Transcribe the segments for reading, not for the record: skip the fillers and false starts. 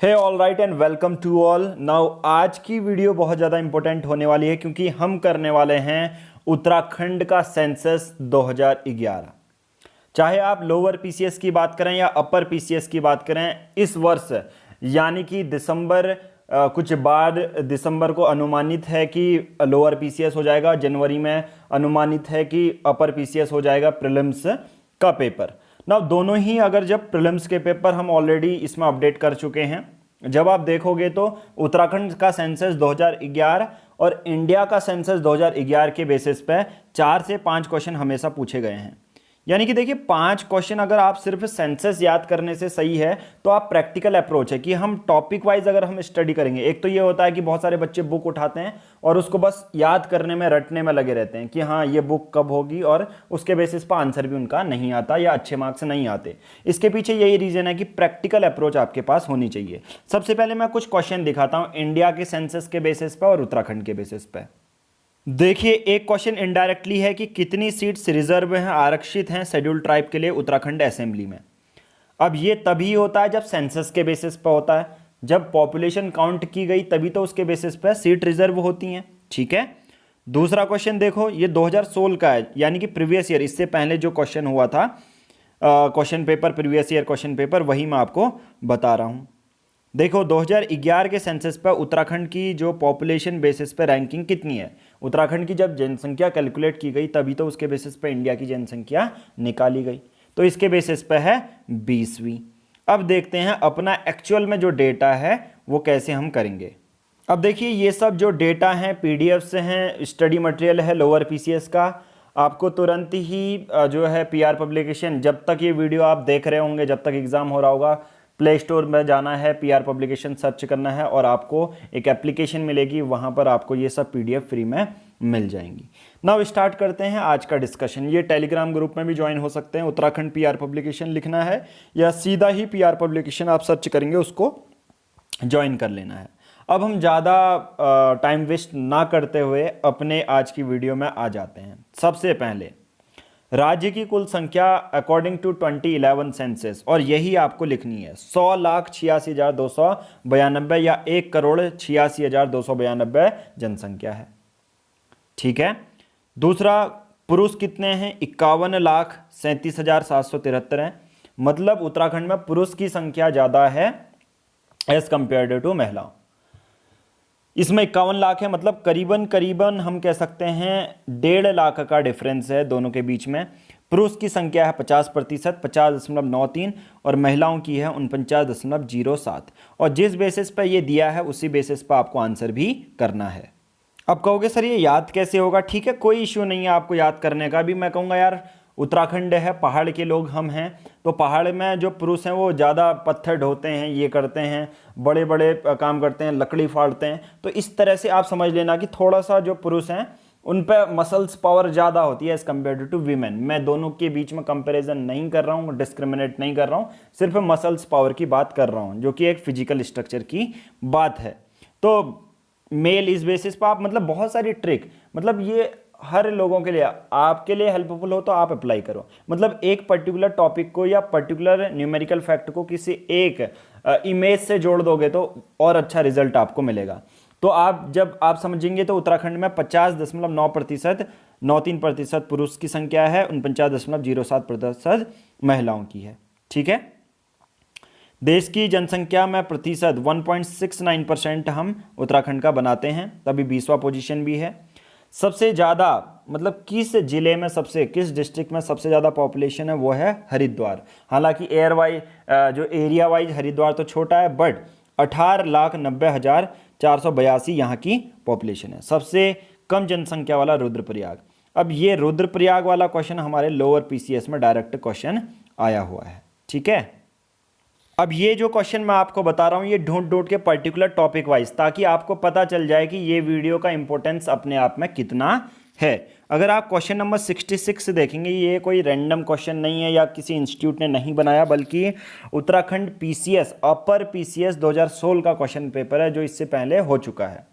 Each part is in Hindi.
Hey all right and welcome to all. Now आज की वीडियो बहुत ज़्यादा इंपॉर्टेंट होने वाली है क्योंकि हम करने वाले हैं उत्तराखंड का सेंसस 2011। चाहे आप लोअर पीसीएस की बात करें या अपर पीसीएस की बात करें, इस वर्ष यानी कि दिसंबर कुछ बाद दिसंबर को अनुमानित है कि लोअर पीसीएस हो जाएगा, जनवरी में अनुमानित है कि अपर पीसीएस हो जाएगा प्रीलिम्स का पेपर। ना दोनों ही, अगर जब प्रीलिम्स के पेपर हम ऑलरेडी इसमें अपडेट कर चुके हैं, जब आप देखोगे तो उत्तराखंड का सेंसस 2011 और इंडिया का सेंसस 2011 के बेसिस पे 4 से 5 क्वेश्चन हमेशा पूछे गए हैं। यानी कि देखिए 5 क्वेश्चन अगर आप सिर्फ सेंसस याद करने से सही है तो आप प्रैक्टिकल अप्रोच है कि हम टॉपिक वाइज अगर हम स्टडी करेंगे। एक तो ये होता है कि बहुत सारे बच्चे बुक उठाते हैं और उसको बस याद करने में, रटने में लगे रहते हैं कि हाँ ये बुक कब होगी, और उसके बेसिस पर आंसर भी उनका नहीं आता या अच्छे मार्क्स नहीं आते। इसके पीछे यही रीजन है कि प्रैक्टिकल अप्रोच आपके पास होनी चाहिए। सबसे पहले मैं कुछ क्वेश्चन दिखाता हूँ इंडिया के सेंसस के बेसिस पर और उत्तराखंड के बेसिस पर। देखिए एक क्वेश्चन इनडायरेक्टली है कि कितनी सीट्स रिजर्व हैं, आरक्षित हैं शेड्यूल्ड ट्राइब के लिए उत्तराखंड असेंबली में। अब ये तभी होता है जब सेंसस के बेसिस पर होता है, जब पॉपुलेशन काउंट की गई तभी तो उसके बेसिस पर सीट रिजर्व होती हैं। ठीक है। दूसरा क्वेश्चन देखो, ये 2016 का है, यानी कि प्रीवियस ईयर, इससे पहले जो क्वेश्चन हुआ था question paper, previous year question paper, वही मैं आपको बता रहा हूँ। देखो 2011 के सेंसस पर उत्तराखंड की जो पॉपुलेशन बेसिस पे रैंकिंग कितनी है। उत्तराखंड की जब जनसंख्या कैलकुलेट की गई तभी तो उसके बेसिस पे इंडिया की जनसंख्या निकाली गई, तो इसके बेसिस पे है 20वीं। अब देखते हैं अपना एक्चुअल में जो डेटा है वो कैसे हम करेंगे। अब देखिए ये सब जो डेटा हैं पीडीएफ से हैं, स्टडी मटेरियल है लोअर पीसीएस का। आपको तुरंत ही जो है पीआर पब्लिकेशन, जब तक ये वीडियो आप देख रहे होंगे, जब तक एग्जाम हो रहा होगा, प्ले स्टोर में जाना है, पीआर पब्लिकेशन सर्च करना है और आपको एक एप्लीकेशन मिलेगी, वहां पर आपको ये सब पीडीएफ फ्री में मिल जाएंगी। नाउ स्टार्ट करते हैं आज का डिस्कशन। ये टेलीग्राम ग्रुप में भी ज्वाइन हो सकते हैं। उत्तराखंड पीआर पब्लिकेशन लिखना है या सीधा ही पीआर पब्लिकेशन आप सर्च करेंगे, उसको ज्वाइन कर लेना है। अब हम ज़्यादा टाइम वेस्ट ना करते हुए अपने आज की वीडियो में आ जाते हैं। सबसे पहले राज्य की कुल संख्या अकॉर्डिंग टू 2011 सेंसस, और यही आपको लिखनी है। 100,86,292 या 1,86,292 जनसंख्या है। ठीक है। दूसरा, पुरुष कितने हैं? 51,37,773 हैं। मतलब उत्तराखंड में पुरुष की संख्या ज़्यादा है एज कंपेयर टू महिलाओं। इसमें 51 लाख है, मतलब करीबन करीबन हम कह सकते हैं 1.5 लाख का डिफरेंस है दोनों के बीच में। पुरुष की संख्या है 50%, 50.93, और महिलाओं की है 49.07। और जिस बेसिस पर ये दिया है उसी बेसिस पर आपको आंसर भी करना है। अब कहोगे सर ये याद कैसे होगा? ठीक है, कोई इश्यू नहीं है आपको याद करने का भी। मैं कहूँगा यार उत्तराखंड है, पहाड़ के लोग हम हैं, तो पहाड़ में जो पुरुष हैं वो ज़्यादा पत्थर ढोते हैं, ये करते हैं, बड़े बड़े काम करते हैं, लकड़ी फाड़ते हैं। तो इस तरह से आप समझ लेना कि थोड़ा सा जो पुरुष हैं उन पर मसल्स पावर ज़्यादा होती है एज़ कम्पेयर टू वीमेन। मैं दोनों के बीच में कंपैरिजन नहीं कर रहा हूँ, डिस्क्रिमिनेट नहीं कर रहा हूँ, सिर्फ मसल्स पावर की बात कर रहा हूँ, जो कि एक फिजिकल स्ट्रक्चर की बात है। तो मेल इस बेसिस पर आप, मतलब बहुत सारी ट्रिक, मतलब ये हर लोगों के लिए, आपके लिए हेल्पफुल हो तो आप अप्लाई करो। मतलब एक पर्टिकुलर टॉपिक को या पर्टिकुलर न्यूमेरिकल फैक्ट को किसी एक इमेज से जोड़ दोगे तो और अच्छा रिजल्ट आपको मिलेगा। तो आप जब आप समझेंगे तो उत्तराखंड में 50.9%, 93% पुरुष की संख्या है, 49.07% महिलाओं की है। ठीक है। देश की जनसंख्या में प्रतिशत 1.69% हम उत्तराखंड का बनाते हैं, तभी 20वां पोजीशन भी है। सबसे ज़्यादा, मतलब किस जिले में सबसे, किस डिस्ट्रिक्ट में सबसे ज़्यादा पॉपुलेशन है, वो है हरिद्वार। हालांकि एयर वाइज जो एरिया वाइज हरिद्वार तो छोटा है, बट 18,90,482 यहाँ की पॉपुलेशन है। सबसे कम जनसंख्या वाला रुद्रप्रयाग। अब ये रुद्रप्रयाग वाला क्वेश्चन हमारे लोअर पीसीएस में डायरेक्ट क्वेश्चन आया हुआ है। ठीक है। अब ये जो क्वेश्चन मैं आपको बता रहा हूँ ये ढूंढ ढूंढ के पर्टिकुलर टॉपिक वाइज, ताकि आपको पता चल जाए कि ये वीडियो का इंपॉर्टेंस अपने आप में कितना है। अगर आप क्वेश्चन नंबर 66 देखेंगे, ये कोई रैंडम क्वेश्चन नहीं है या किसी इंस्टीट्यूट ने नहीं बनाया, बल्कि उत्तराखंड पीसीएस अपर पीसीएस 2016 का क्वेश्चन पेपर है, जो इससे पहले हो चुका है।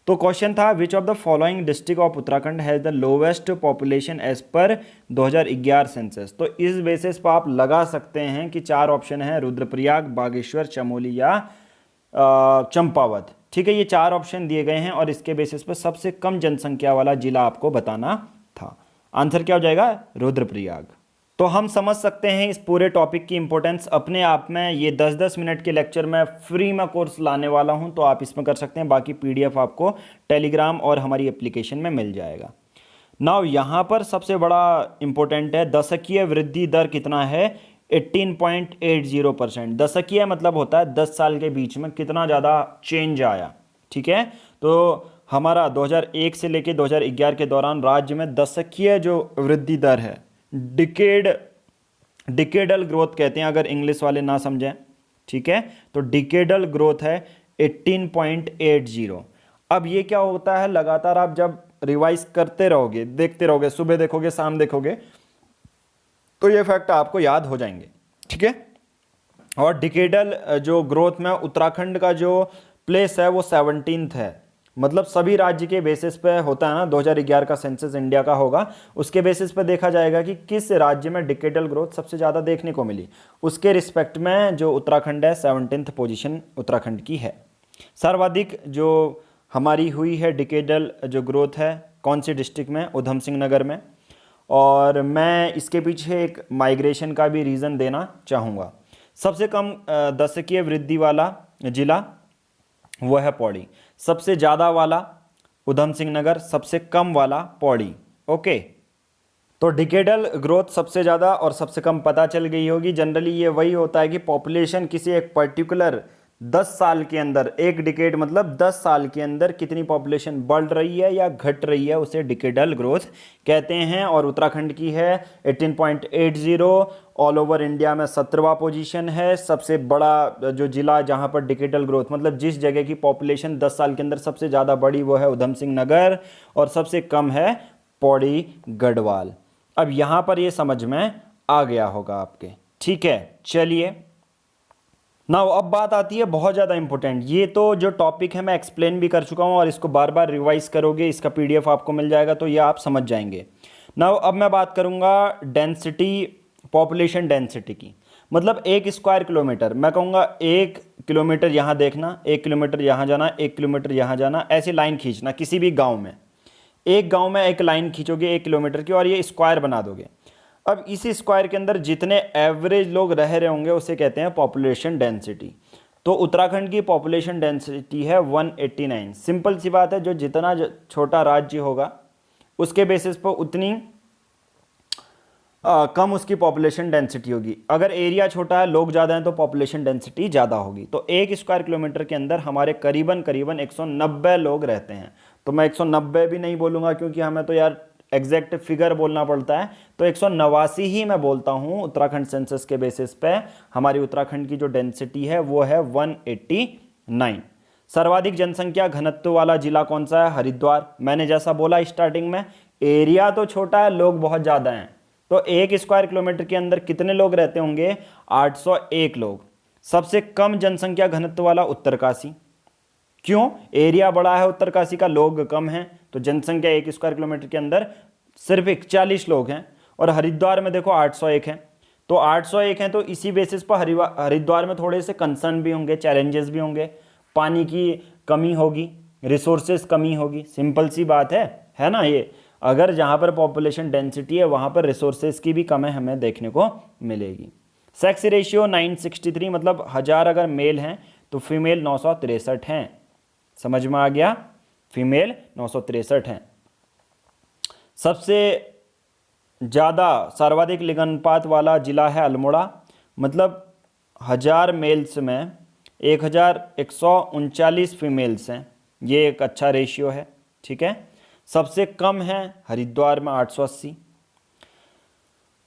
तो क्वेश्चन था, which of the following district of Uttarakhand has the lowest population as per 2011 census. तो इस बेसिस पर आप लगा सकते हैं कि 4 ऑप्शन हैं, रुद्रप्रयाग, बागेश्वर, चमोली या चंपावत। ठीक है, ये 4 ऑप्शन दिए गए हैं और इसके बेसिस पर सबसे कम जनसंख्या वाला जिला आपको बताना था। आंसर क्या हो जाएगा? रुद्रप्रयाग। तो हम समझ सकते हैं इस पूरे टॉपिक की इंपॉर्टेंस। अपने आप में ये 10-10 मिनट के लेक्चर में फ्री में कोर्स लाने वाला हूं, तो आप इसमें कर सकते हैं। बाकी पीडीएफ आपको टेलीग्राम और हमारी एप्लीकेशन में मिल जाएगा। नाउ यहाँ पर सबसे बड़ा इंपॉर्टेंट है, दशकीय वृद्धि दर कितना है? 18.80%। दशकीय मतलब होता है 10 साल के बीच में कितना ज़्यादा चेंज आया। ठीक है, तो हमारा 2001 से लेकर 2011 के दौरान राज्य में दशकीय जो वृद्धि दर है, डिकेडल ग्रोथ कहते हैं अगर इंग्लिश वाले ना समझें। ठीक है, तो डिकेडल ग्रोथ है 18.80। अब ये क्या होता है, लगातार आप जब रिवाइज करते रहोगे, देखते रहोगे, सुबह देखोगे, शाम देखोगे, तो ये फैक्ट आपको याद हो जाएंगे। ठीक है, और डिकेडल जो ग्रोथ में उत्तराखंड का जो प्लेस है वो 17th है। मतलब सभी राज्य के बेसिस पे होता है ना, 2011 का सेंसस इंडिया का होगा, उसके बेसिस पे देखा जाएगा कि किस राज्य में डिकेडल ग्रोथ सबसे ज़्यादा देखने को मिली। उसके रिस्पेक्ट में जो उत्तराखंड है, 17th पोजीशन उत्तराखंड की है। सर्वाधिक जो हमारी हुई है डिकेडल जो ग्रोथ है, कौन सी डिस्ट्रिक्ट में? उधम सिंह नगर में। और मैं इसके पीछे एक माइग्रेशन का भी रीज़न देना चाहूँगा। सबसे कम दशकीय वृद्धि वाला जिला वो है पौड़ी। सबसे ज़्यादा वाला उधम सिंह नगर, सबसे कम वाला पौड़ी। ओके, तो डिकेडल ग्रोथ सबसे ज़्यादा और सबसे कम पता चल गई होगी। जनरली ये वही होता है कि पॉपुलेशन किसी एक पर्टिकुलर 10 साल के अंदर, एक डिकेड मतलब 10 साल के अंदर कितनी पॉपुलेशन बढ़ रही है या घट रही है, उसे डिकेडल ग्रोथ कहते हैं। और उत्तराखंड की है 18.80। ऑल ओवर इंडिया में 17वां पोजीशन है। सबसे बड़ा जो जिला जहां पर डिकेडल ग्रोथ मतलब जिस जगह की पॉपुलेशन 10 साल के अंदर सबसे ज़्यादा बढ़ी वो है उधम सिंह नगर, और सबसे कम है पौड़ी गढ़वाल। अब यहाँ पर ये समझ में आ गया होगा आपके। ठीक है, चलिए नाउ अब बात आती है बहुत ज़्यादा इंपॉर्टेंट। ये तो जो टॉपिक है मैं एक्सप्लेन भी कर चुका हूँ और इसको बार बार रिवाइज करोगे, इसका पीडीएफ आपको मिल जाएगा, तो ये आप समझ जाएंगे। नाउ अब मैं बात करूँगा डेंसिटी, पॉपुलेशन डेंसिटी की। मतलब 1 स्क्वायर किलोमीटर, मैं कहूँगा 1 किलोमीटर यहाँ देखना, 1 किलोमीटर यहाँ जाना, 1 किलोमीटर यहाँ जाना, ऐसी लाइन खींचना किसी भी गाँव में। एक गाँव में एक लाइन खींचोगे 1 किलोमीटर की और ये स्क्वायर बना दोगे। अब इसी स्क्वायर के अंदर जितने एवरेज लोग रह रहे होंगे उसे कहते हैं पॉपुलेशन डेंसिटी। तो उत्तराखंड की पॉपुलेशन डेंसिटी है 189। सिंपल सी बात है, जो जितना छोटा राज्य होगा उसके बेसिस पर उतनी कम उसकी पॉपुलेशन डेंसिटी होगी। अगर एरिया छोटा है, लोग ज़्यादा हैं, तो पॉपुलेशन डेंसिटी ज़्यादा होगी। तो 1 स्क्वायर किलोमीटर के अंदर हमारे करीबन 190 लोग रहते हैं। तो मैं 190 भी नहीं बोलूँगा क्योंकि हमें तो यार एग्जैक्ट फिगर बोलना पड़ता है, तो 189 ही मैं बोलता हूँ। उत्तराखंड सेंसस के बेसिस पे हमारी उत्तराखंड की जो डेंसिटी है वो है 189। सर्वाधिक जनसंख्या घनत्व वाला जिला कौन सा है? हरिद्वार। मैंने जैसा बोला स्टार्टिंग में, एरिया तो छोटा है, लोग बहुत ज़्यादा हैं। तो 1 स्क्वायर किलोमीटर के अंदर कितने लोग रहते होंगे? 801 लोग। सबसे कम जनसंख्या घनत्व वाला उत्तरकाशी। क्यों? एरिया बड़ा है उत्तरकाशी का, लोग कम हैं, तो जनसंख्या 1 स्क्वायर किलोमीटर के अंदर सिर्फ 41 लोग हैं। और हरिद्वार में देखो 801 हैं। तो 801 हैं, तो इसी बेसिस पर हरिद्वार में थोड़े से कंसर्न भी होंगे, चैलेंजेस भी होंगे। पानी की कमी होगी, रिसोर्सेज कमी होगी, सिंपल सी बात है ना। ये अगर जहाँ पर पॉपुलेशन डेंसिटी है वहाँ पर रिसोर्सेज की भी कमी हमें देखने को मिलेगी। सेक्स रेशियो 963, मतलब 1000 अगर मेल हैं तो फीमेल 963 हैं। समझ में आ गया? फीमेल 963 हैं। सबसे ज़्यादा सर्वाधिक लिंगानुपात वाला जिला है अल्मोड़ा। मतलब 1000 मेल्स में 1139 फीमेल्स हैं। ये एक अच्छा रेशियो है। ठीक है, सबसे कम है हरिद्वार में 880।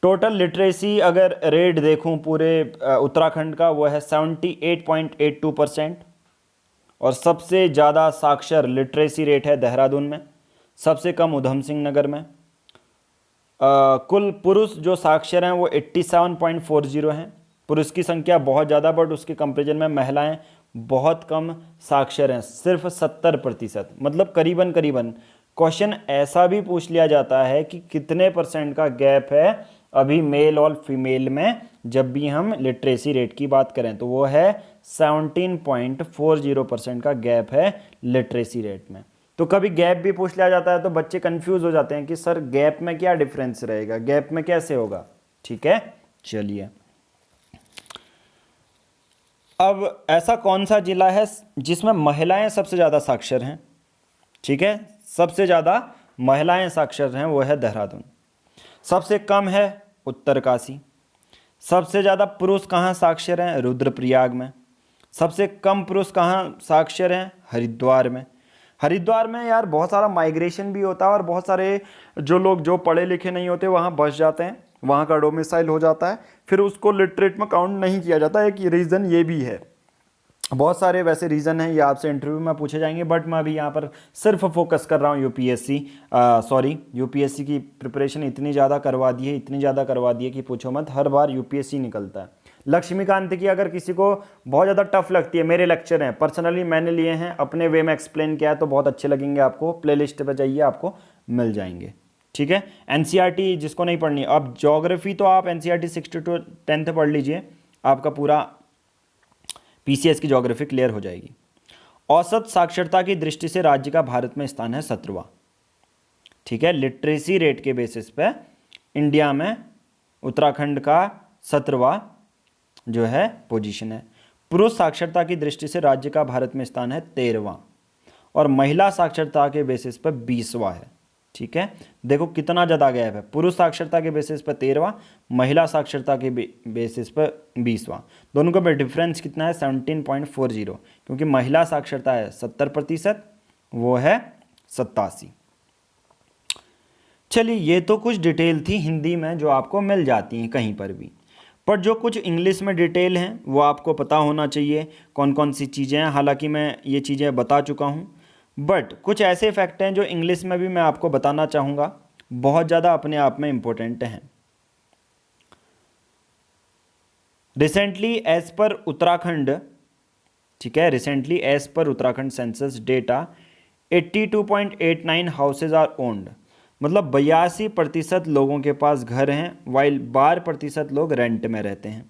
टोटल लिटरेसी अगर रेट देखूं पूरे उत्तराखंड का, वो है 78.82%। और सबसे ज़्यादा साक्षर लिटरेसी रेट है देहरादून में, सबसे कम उधम सिंह नगर में। कुल पुरुष जो साक्षर हैं वो 87.40 हैं। पुरुष की संख्या बहुत ज़्यादा, बट उसके कंपेरिजन में महिलाएं बहुत कम साक्षर हैं, सिर्फ 70%। मतलब करीबन क्वेश्चन ऐसा भी पूछ लिया जाता है कि कितने % का गैप है अभी मेल और फीमेल में, जब भी हम लिटरेसी रेट की बात करें, तो वो है 17.40% का गैप है लिटरेसी रेट में। तो कभी गैप भी पूछ लिया जाता है तो बच्चे कंफ्यूज हो जाते हैं कि सर गैप में क्या डिफरेंस रहेगा, गैप में कैसे होगा। ठीक है, चलिए अब ऐसा कौन सा जिला है जिसमें महिलाएं सबसे ज़्यादा साक्षर हैं। ठीक है, सबसे ज़्यादा महिलाएं साक्षर हैं वो है देहरादून। सबसे कम है उत्तरकाशी। सबसे ज़्यादा पुरुष कहाँ साक्षर हैं, रुद्रप्रयाग में। सबसे कम पुरुष कहाँ साक्षर हैं, हरिद्वार में। हरिद्वार में यार बहुत सारा माइग्रेशन भी होता है और बहुत सारे जो लोग जो पढ़े लिखे नहीं होते वहाँ बस जाते हैं, वहाँ का डोमिसाइल हो जाता है, फिर उसको लिटरेट में काउंट नहीं किया जाता। एक रीज़न ये भी है, बहुत सारे वैसे रीज़न हैं, ये आपसे इंटरव्यू में पूछे जाएंगे, बट मैं अभी यहाँ पर सिर्फ फोकस कर रहा हूँ यूपीएससी की प्रिपरेशन इतनी ज़्यादा करवा दी है, इतनी ज़्यादा करवा दी है कि पूछो मत, हर बार यूपीएससी निकलता है। लक्ष्मीकांत की अगर किसी को बहुत ज़्यादा टफ लगती है, मेरे लेक्चर हैं पर्सनली मैंने लिए हैं, अपने वे में एक्सप्लेन किया है, तो बहुत अच्छे लगेंगे आपको, प्लेलिस्ट पे जाइए आपको मिल जाएंगे। ठीक है, एनसीईआरटी जिसको नहीं पढ़नी, अब ज्योग्राफी तो आप एनसीईआरटी 6 to 10 पढ़ लीजिए, आपका पूरा पीसीएस की ज्योग्राफी क्लियर हो जाएगी। औसत साक्षरता की दृष्टि से राज्य का भारत में स्थान है 17वां। ठीक है, लिटरेसी रेट के बेसिस पे इंडिया में उत्तराखंड का 17वां जो है पोजीशन है। पुरुष साक्षरता की दृष्टि से राज्य का भारत में स्थान है 13वां और महिला साक्षरता के बेसिस पर 20वां है। ठीक है, देखो कितना ज़्यादा गैप है, पुरुष साक्षरता के बेसिस पर 13वां, महिला साक्षरता के बेसिस पर 20वां, दोनों का डिफरेंस कितना है 17.40, क्योंकि महिला साक्षरता है 70%, वो है 87। चलिए ये तो कुछ डिटेल थी हिंदी में जो आपको मिल जाती हैं कहीं पर भी, पर जो कुछ इंग्लिश में डिटेल हैं वो आपको पता होना चाहिए कौन कौन सी चीज़ें हैं। हालांकि मैं ये चीज़ें बता चुका हूँ, बट कुछ ऐसे फैक्ट हैं जो इंग्लिश में भी मैं आपको बताना चाहूँगा, बहुत ज़्यादा अपने आप में इम्पोर्टेंट हैं। रिसेंटली एज पर उत्तराखंड, ठीक है, recently as per Uttarakhand census data 82.89 houses are owned, मतलब 82% लोगों के पास घर हैं, वाइल 12% लोग रेंट में रहते हैं।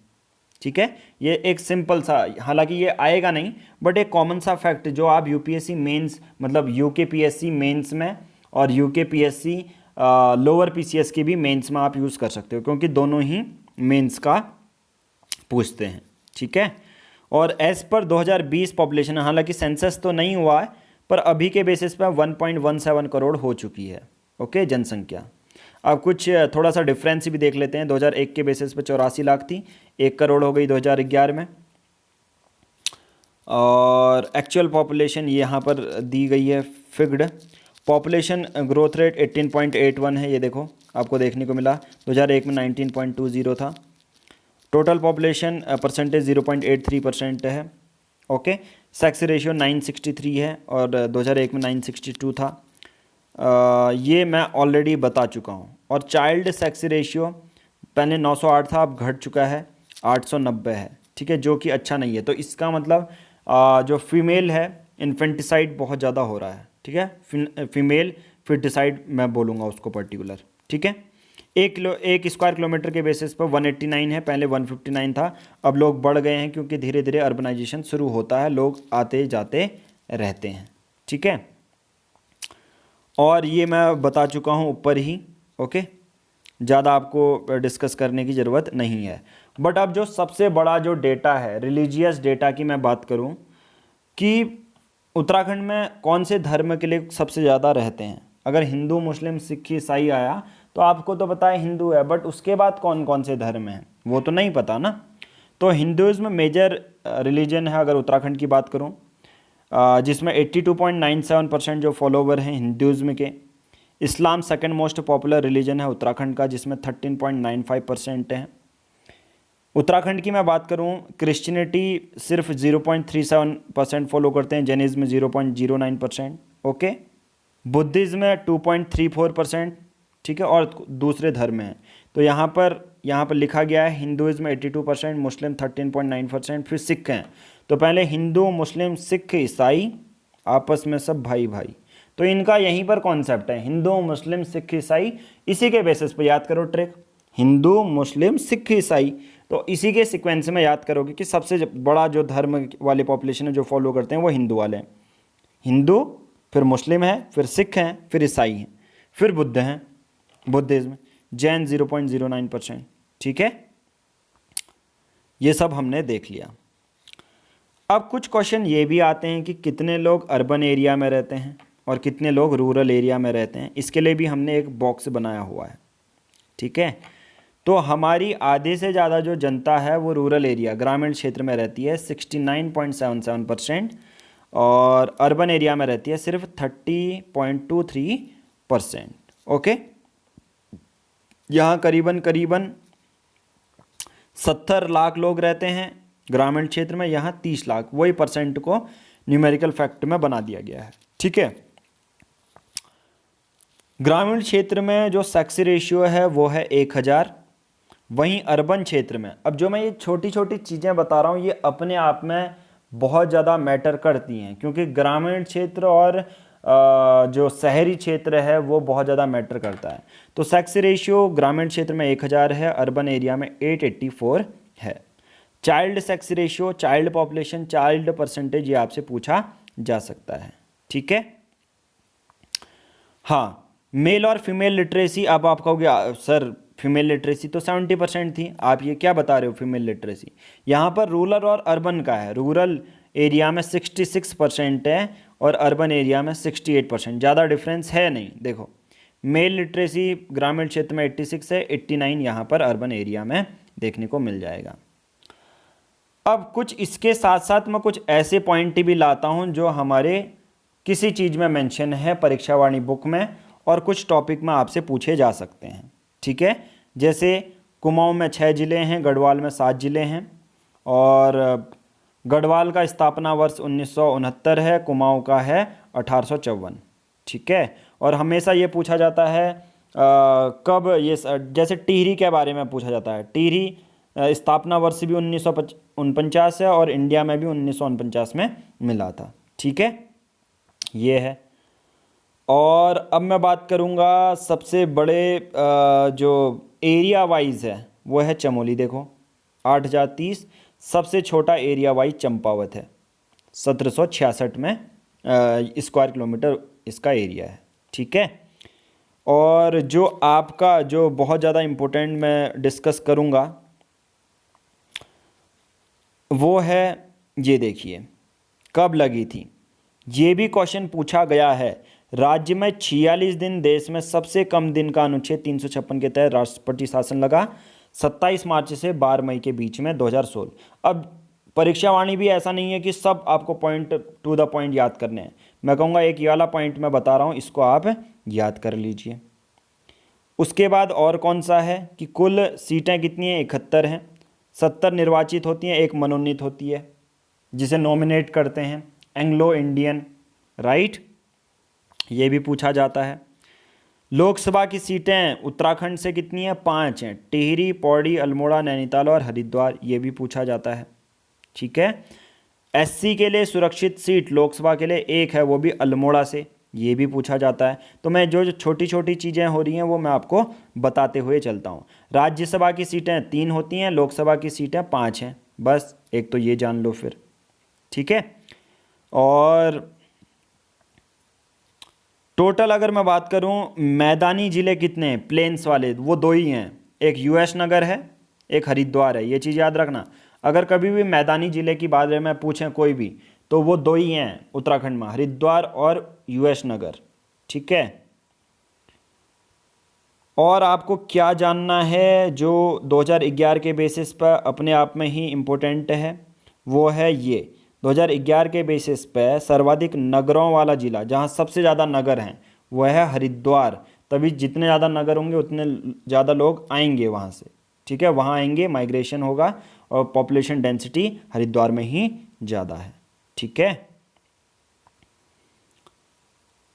ठीक है, ये एक सिंपल सा, हालांकि ये आएगा नहीं, बट एक कॉमन सा फैक्ट जो आप यूपीएससी मेंस मतलब यूकेपीएससी मेंस में और यूकेपीएससी लोअर पीसीएस की भी मेंस में आप यूज़ कर सकते हो, क्योंकि दोनों ही मेंस का पूछते हैं। ठीक है, और एज पर 2020 पॉपुलेशन, हालांकि सेंसस तो नहीं हुआ है, पर अभी के बेसिस पर 1.17 करोड़ हो चुकी है। ओके, जनसंख्या। अब कुछ थोड़ा सा डिफरेंस भी देख लेते हैं। 2001 के बेसिस पे 84 लाख थी, 1 करोड़ हो गई 2011 में, और एक्चुअल पॉपुलेशन यहाँ पर दी गई है फिक्स्ड। पॉपुलेशन ग्रोथ रेट 18.81 है, ये देखो आपको देखने को मिला। 2001 में 19.20 था। टोटल पॉपुलेशन परसेंटेज 0.83% है। ओके, सेक्स रेशियो 963 है और 2001 में 962 था। ये मैं ऑलरेडी बता चुका हूँ। और चाइल्ड सेक्स रेशियो पहले 908 था, अब घट चुका है 890 है। ठीक है, जो कि अच्छा नहीं है। तो इसका मतलब जो फीमेल है इन्फेंटिसाइड बहुत ज़्यादा हो रहा है। ठीक है, फीमेल फिटिसाइड मैं बोलूँगा उसको पर्टिकुलर। ठीक है, 1 स्क्वायर किलोमीटर के बेसिस पर 189 है, पहले 159 था। अब लोग बढ़ गए हैं क्योंकि धीरे धीरे अर्बनाइजेशन शुरू होता है, लोग आते जाते रहते हैं। ठीक है, और ये मैं बता चुका हूँ ऊपर ही। ओके, ज़्यादा आपको डिस्कस करने की ज़रूरत नहीं है। बट अब जो सबसे बड़ा जो डेटा है रिलीजियस डेटा की मैं बात करूँ कि उत्तराखंड में कौन से धर्म के लोग सबसे ज़्यादा रहते हैं। अगर हिंदू, मुस्लिम, सिख, ईसाई आया तो आपको तो पता है हिंदू है, बट उसके बाद कौन कौन से धर्म हैं वो तो नहीं पता ना। तो हिंदुज़्म मेजर रिलीजन है अगर उत्तराखंड की बात करूँ, जिसमें 82.97% जो फॉलोवर हैं हिंदुज़्म के। इस्लाम सेकंड मोस्ट पॉपुलर रिलीजन है उत्तराखंड का, जिसमें 13.95% है। उत्तराखंड की मैं बात करूं, क्रिश्चियनिटी सिर्फ 0.37% फॉलो करते हैं, जैनिज्म 0.09%। Okay, Buddhism 2.34%। ठीक है, और दूसरे धर्म हैं तो यहाँ पर लिखा गया है हिंदुज़्म 82%, मुस्लिम 13.9%, फिर सिख हैं। तो पहले हिंदू, मुस्लिम, सिख, ईसाई आपस में सब भाई भाई। तो इनका यहीं पर कॉन्सेप्ट है, हिंदू, मुस्लिम, सिख, ईसाई। इसी के बेसिस पे याद करो ट्रिक, हिंदू, मुस्लिम, सिख, ईसाई। तो इसी के सीक्वेंस में याद करोगे कि सबसे बड़ा जो धर्म वाले पॉपुलेशन है जो फॉलो करते हैं वो हिंदू वाले हैं। हिंदू, फिर मुस्लिम है, फिर सिख हैं, फिर ईसाई हैं, फिर बुद्ध हैं, बुद्धिज्म, जैन 0.09%। ठीक है, ये सब हमने देख लिया। अब कुछ क्वेश्चन ये भी आते हैं कि कितने लोग अर्बन एरिया में रहते हैं और कितने लोग रूरल एरिया में रहते हैं। इसके लिए भी हमने एक बॉक्स बनाया हुआ है। ठीक है, तो हमारी आधे से ज़्यादा जो जनता है वो रूरल एरिया, ग्रामीण क्षेत्र में रहती है 69.77%, और अर्बन एरिया में रहती है सिर्फ 30.23%। ओके, यहाँ करीबन 70 लाख लोग रहते हैं ग्रामीण क्षेत्र में, यहाँ 30 लाख, वही परसेंट को न्यूमेरिकल फैक्ट में बना दिया गया है। ठीक है, ग्रामीण क्षेत्र में जो सेक्स रेशियो है वो है 1000। वहीं अर्बन क्षेत्र में, अब जो मैं ये छोटी छोटी चीज़ें बता रहा हूँ ये अपने आप में बहुत ज़्यादा मैटर करती हैं, क्योंकि ग्रामीण क्षेत्र और जो शहरी क्षेत्र है वो बहुत ज़्यादा मैटर करता है। तो सेक्स रेशियो ग्रामीण क्षेत्र में 1000 है, अर्बन एरिया में 884 है। Child sex ratio, child population, child percentage, ये आपसे पूछा जा सकता है। ठीक है, हाँ, मेल और फीमेल लिटरेसी। अब आप कहोगे सर फीमेल लिटरेसी तो 70% थी, आप ये क्या बता रहे हो फीमेल लिटरेसी। यहाँ पर रूरल और अर्बन का है, रूरल एरिया में 66% है और अर्बन एरिया में 68%, ज़्यादा डिफरेंस है नहीं। देखो, मेल लिटरेसी ग्रामीण क्षेत्र में 86 है, 89 यहाँ पर अर्बन एरिया में देखने को मिल जाएगा। अब कुछ इसके साथ साथ मैं कुछ ऐसे पॉइंट भी लाता हूँ जो हमारे किसी चीज़ में मेंशन है परीक्षावाणी बुक में, और कुछ टॉपिक में आपसे पूछे जा सकते हैं। ठीक है, जैसे कुमाऊं में 6 ज़िले हैं, गढ़वाल में 7 ज़िले हैं, और गढ़वाल का स्थापना वर्ष 1969 है, कुमाऊं का है 1854। ठीक है, और हमेशा ये पूछा जाता है कब ये, जैसे टिहरी के बारे में पूछा जाता है, टिहरी स्थापना वर्ष भी 1949 है और इंडिया में भी 1949 में मिला था। ठीक है, ये है। और अब मैं बात करूँगा सबसे बड़े जो एरिया वाइज है वो है चमोली। देखो 8030, सबसे छोटा एरिया वाइज चंपावत है, 1766 में स्क्वायर किलोमीटर इसका एरिया है। ठीक है, और जो आपका जो बहुत ज़्यादा इम्पोर्टेंट मैं डिस्कस करूँगा वो है, ये देखिए कब लगी थी, ये भी क्वेश्चन पूछा गया है। राज्य में 46 दिन, देश में सबसे कम दिन का अनुच्छेद 356 के तहत राष्ट्रपति शासन लगा 27 मार्च से 12 मई के बीच में 2016। अब परीक्षावाणी भी ऐसा नहीं है कि सब आपको पॉइंट टू द पॉइंट याद करने हैं, मैं कहूँगा एक ये वाला पॉइंट मैं बता रहा हूँ, इसको आप याद कर लीजिए। उसके बाद और कौन सा है कि कुल सीटें कितनी हैं, 71 हैं, 70 निर्वाचित होती हैं, 1 मनोनीत होती है जिसे नॉमिनेट करते हैं, एंग्लो इंडियन, राइट, ये भी पूछा जाता है। लोकसभा की सीटें उत्तराखंड से कितनी हैं, 5 हैं, टिहरी, पौड़ी, अल्मोड़ा, नैनीताल और हरिद्वार, ये भी पूछा जाता है। ठीक है, एससी के लिए सुरक्षित सीट लोकसभा के लिए 1 है, वो भी अल्मोड़ा से, ये भी पूछा जाता है। तो मैं जो छोटी छोटी चीज़ें हो रही हैं वो मैं आपको बताते हुए चलता हूँ। राज्यसभा की सीटें 3 होती हैं, लोकसभा की सीटें 5 हैं, बस एक तो ये जान लो फिर। ठीक है, और टोटल अगर मैं बात करूं मैदानी ज़िले कितने हैं, प्लेन्स वाले, वो 2 ही हैं, एक यूएस नगर है, एक हरिद्वार है, ये चीज़ याद रखना। अगर कभी भी मैदानी ज़िले की बारे में पूछें कोई भी तो वो 2 ही हैं उत्तराखंड में, हरिद्वार और यूएस नगर। ठीक है, और आपको क्या जानना है जो 2011 के बेसिस पर अपने आप में ही इम्पोर्टेंट है, वो है ये 2011 के बेसिस पे सर्वाधिक नगरों वाला ज़िला, जहाँ सबसे ज़्यादा नगर हैं, वह है हरिद्वार। तभी जितने ज़्यादा नगर होंगे उतने ज़्यादा लोग आएंगे वहाँ से। ठीक है, वहाँ आएंगे, माइग्रेशन होगा, और पॉपुलेशन डेंसिटी हरिद्वार में ही ज़्यादा है। ठीक है,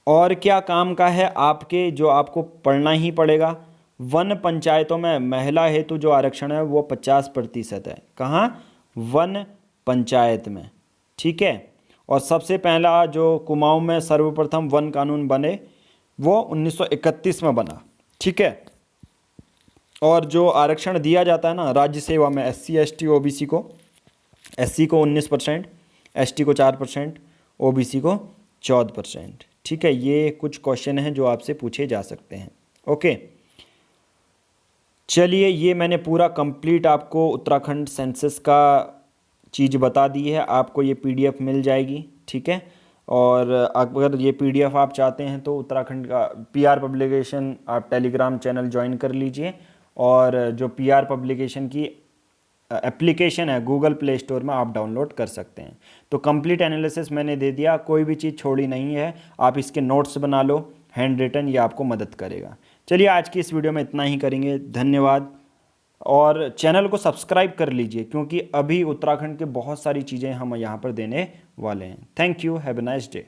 और क्या काम का है आपके जो आपको पढ़ना ही पड़ेगा, वन पंचायतों में महिला हेतु जो आरक्षण है वो 50% है। कहाँ, वन पंचायत में। ठीक है, और सबसे पहला जो कुमाऊं में सर्वप्रथम वन कानून बने वो 1931 में बना। ठीक है, और जो आरक्षण दिया जाता है ना राज्य सेवा में SC ST OBC को, SC को 19%, ST को 4%, OBC को 14%। ठीक है, ये कुछ क्वेश्चन हैं जो आपसे पूछे जा सकते हैं। ओके, चलिए ये मैंने पूरा कंप्लीट आपको उत्तराखंड सेंसस का चीज़ बता दी है। आपको ये PDF मिल जाएगी। ठीक है, और अगर ये PDF आप चाहते हैं तो उत्तराखंड का PR पब्लिकेशन आप टेलीग्राम चैनल ज्वाइन कर लीजिए, और जो PR पब्लिकेशन की एप्लीकेशन है गूगल प्ले स्टोर में आप डाउनलोड कर सकते हैं। तो कंप्लीट एनालिसिस मैंने दे दिया, कोई भी चीज़ छोड़ी नहीं है। आप इसके नोट्स बना लो हैंड रिटन, ये आपको मदद करेगा। चलिए आज की इस वीडियो में इतना ही करेंगे, धन्यवाद। और चैनल को सब्सक्राइब कर लीजिए क्योंकि अभी उत्तराखंड के बहुत सारी चीज़ें हम यहाँ पर देने वाले हैं। Thank you, have a nice day.